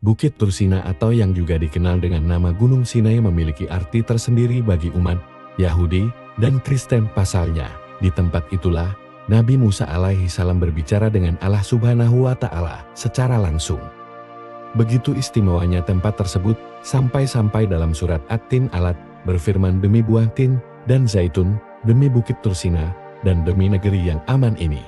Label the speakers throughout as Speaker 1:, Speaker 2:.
Speaker 1: Bukit Tursina atau yang juga dikenal dengan nama Gunung Sinai memiliki arti tersendiri bagi umat Yahudi dan Kristen. Pasalnya, di tempat itulah Nabi Musa alaihi salam berbicara dengan Allah Subhanahu wa Ta'ala secara langsung. Begitu istimewanya tempat tersebut sampai-sampai dalam surat At-Tin Alat berfirman, demi buah tin dan zaitun, demi Bukit Tursina, dan demi negeri yang aman ini.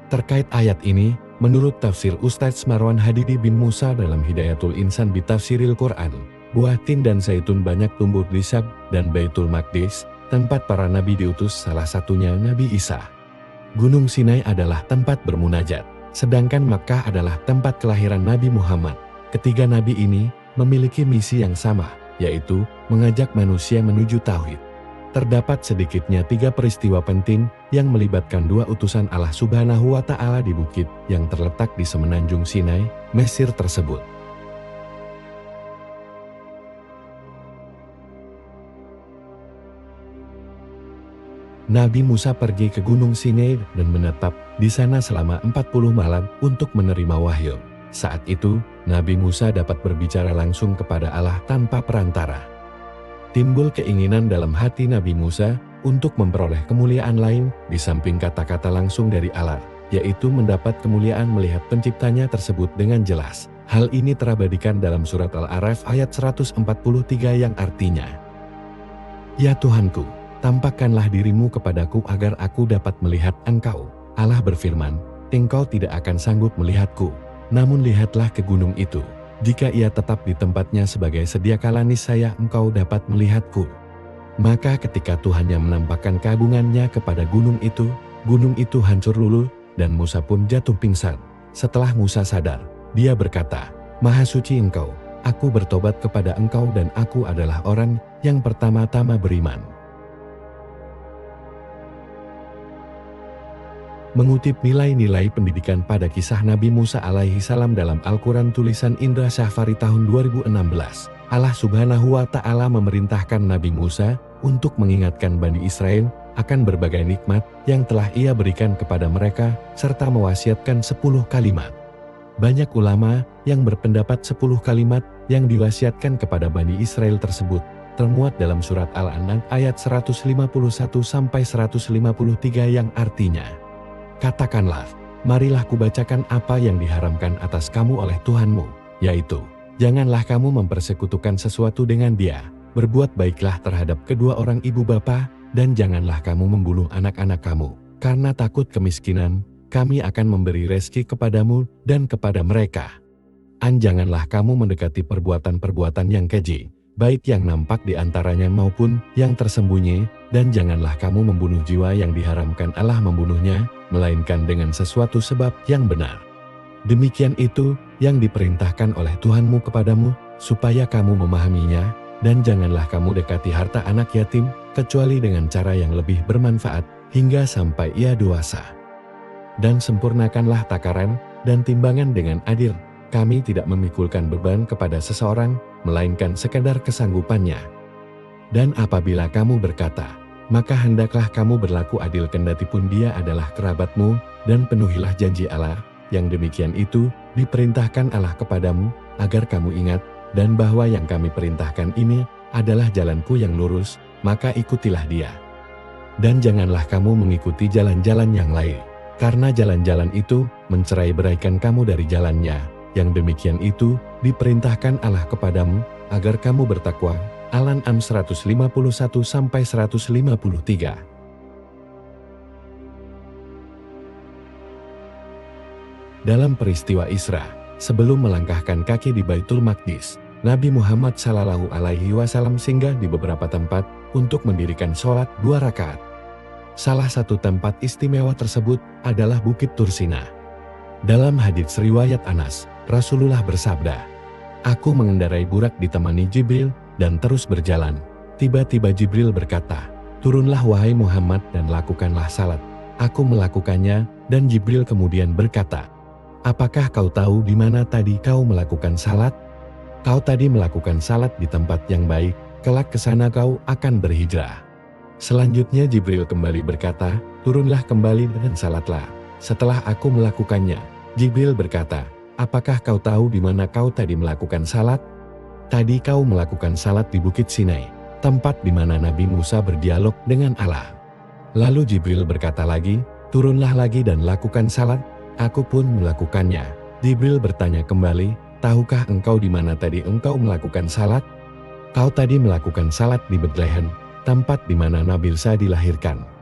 Speaker 1: Terkait ayat ini, menurut tafsir Ustadz Marwan Hadidi bin Musa dalam Hidayatul Insan bi Tafsiril Quran, buah tin dan zaitun banyak tumbuh di Syam dan Baitul Maqdis, tempat para nabi diutus, salah satunya Nabi Isa. Gunung Sinai adalah tempat bermunajat, sedangkan Makkah adalah tempat kelahiran Nabi Muhammad. Ketiga nabi ini memiliki misi yang sama, yaitu mengajak manusia menuju tauhid. Terdapat sedikitnya 3 peristiwa penting yang melibatkan 2 utusan Allah Subhanahu wa Ta'ala di bukit yang terletak di semenanjung Sinai, Mesir tersebut. Nabi Musa pergi ke Gunung Sinai dan menetap di sana selama 40 malam untuk menerima wahyu. Saat itu, Nabi Musa dapat berbicara langsung kepada Allah tanpa perantara. Timbul keinginan dalam hati Nabi Musa untuk memperoleh kemuliaan lain di samping kata-kata langsung dari Allah, yaitu mendapat kemuliaan melihat penciptanya tersebut dengan jelas. Hal ini terabadikan dalam surat Al-A'raf ayat 143 yang artinya, "Ya Tuhanku, tampakkanlah dirimu kepadaku agar aku dapat melihat Engkau." Allah berfirman, "Engkau tidak akan sanggup melihatku, namun lihatlah ke gunung itu. Jika ia tetap di tempatnya sebagai sedia kala, niscaya engkau dapat melihatku." Maka ketika Tuhannya menampakkan keagungannya kepada gunung itu hancur luluh dan Musa pun jatuh pingsan. Setelah Musa sadar, dia berkata, "Maha suci Engkau, aku bertobat kepada Engkau dan aku adalah orang yang pertama-tama beriman." Mengutip nilai-nilai pendidikan pada kisah Nabi Musa alaihi salam dalam Al-Quran tulisan Indra Syafari tahun 2016, Allah Subhanahu wa Ta'ala memerintahkan Nabi Musa untuk mengingatkan Bani Israel akan berbagai nikmat yang telah ia berikan kepada mereka, serta mewasiatkan 10 kalimat. Banyak ulama yang berpendapat 10 kalimat yang diwasiatkan kepada Bani Israel tersebut termuat dalam surat Al-An'am ayat 151-153 yang artinya, "Katakanlah, marilah kubacakan apa yang diharamkan atas kamu oleh Tuhanmu, yaitu, janganlah kamu mempersekutukan sesuatu dengan Dia, berbuat baiklah terhadap kedua orang ibu bapa, dan janganlah kamu membunuh anak-anak kamu, karena takut kemiskinan, kami akan memberi rezeki kepadamu dan kepada mereka. Janganlah kamu mendekati perbuatan-perbuatan yang keji, baik yang nampak di antaranya maupun yang tersembunyi, dan janganlah kamu membunuh jiwa yang diharamkan Allah membunuhnya, melainkan dengan sesuatu sebab yang benar. Demikian itu yang diperintahkan oleh Tuhanmu kepadamu, supaya kamu memahaminya, dan janganlah kamu dekati harta anak yatim, kecuali dengan cara yang lebih bermanfaat, hingga sampai ia dewasa. Dan sempurnakanlah takaran dan timbangan dengan adil. Kami tidak memikulkan beban kepada seseorang, melainkan sekadar kesanggupannya. Dan apabila kamu berkata, maka hendaklah kamu berlaku adil kendatipun dia adalah kerabatmu, dan penuhilah janji Allah. Yang demikian itu diperintahkan Allah kepadamu, agar kamu ingat, dan bahwa yang kami perintahkan ini adalah jalanku yang lurus, maka ikutilah dia. Dan janganlah kamu mengikuti jalan-jalan yang lain, karena jalan-jalan itu mencerai-beraikan kamu dari jalannya. Yang demikian itu diperintahkan Allah kepadamu, agar kamu bertakwa. Al-An'am 151-153. Dalam peristiwa Isra, sebelum melangkahkan kaki di Baitul Maqdis, Nabi Muhammad SAW singgah di beberapa tempat untuk mendirikan sholat 2 rakaat. Salah satu tempat istimewa tersebut adalah Bukit Tursina. Dalam hadits riwayat Anas, Rasulullah bersabda, "Aku mengendarai burak ditemani Jibril dan terus berjalan. Tiba-tiba Jibril berkata, 'Turunlah wahai Muhammad dan lakukanlah salat.' Aku melakukannya, dan Jibril kemudian berkata, 'Apakah kau tahu di mana tadi kau melakukan salat? Kau tadi melakukan salat di tempat yang baik, kelak ke sana kau akan berhijrah.' Selanjutnya Jibril kembali berkata, 'Turunlah kembali dan salatlah.' Setelah aku melakukannya, Jibril berkata, apakah kau tahu di mana kau tadi melakukan salat? Tadi kau melakukan salat di Bukit Sinai, tempat di mana Nabi Musa berdialog dengan Allah. Lalu Jibril berkata lagi, turunlah lagi dan lakukan salat. Aku pun melakukannya. Jibril bertanya kembali, tahukah engkau di mana tadi engkau melakukan salat? Kau tadi melakukan salat di Betlehem, tempat di mana Nabi Isa dilahirkan.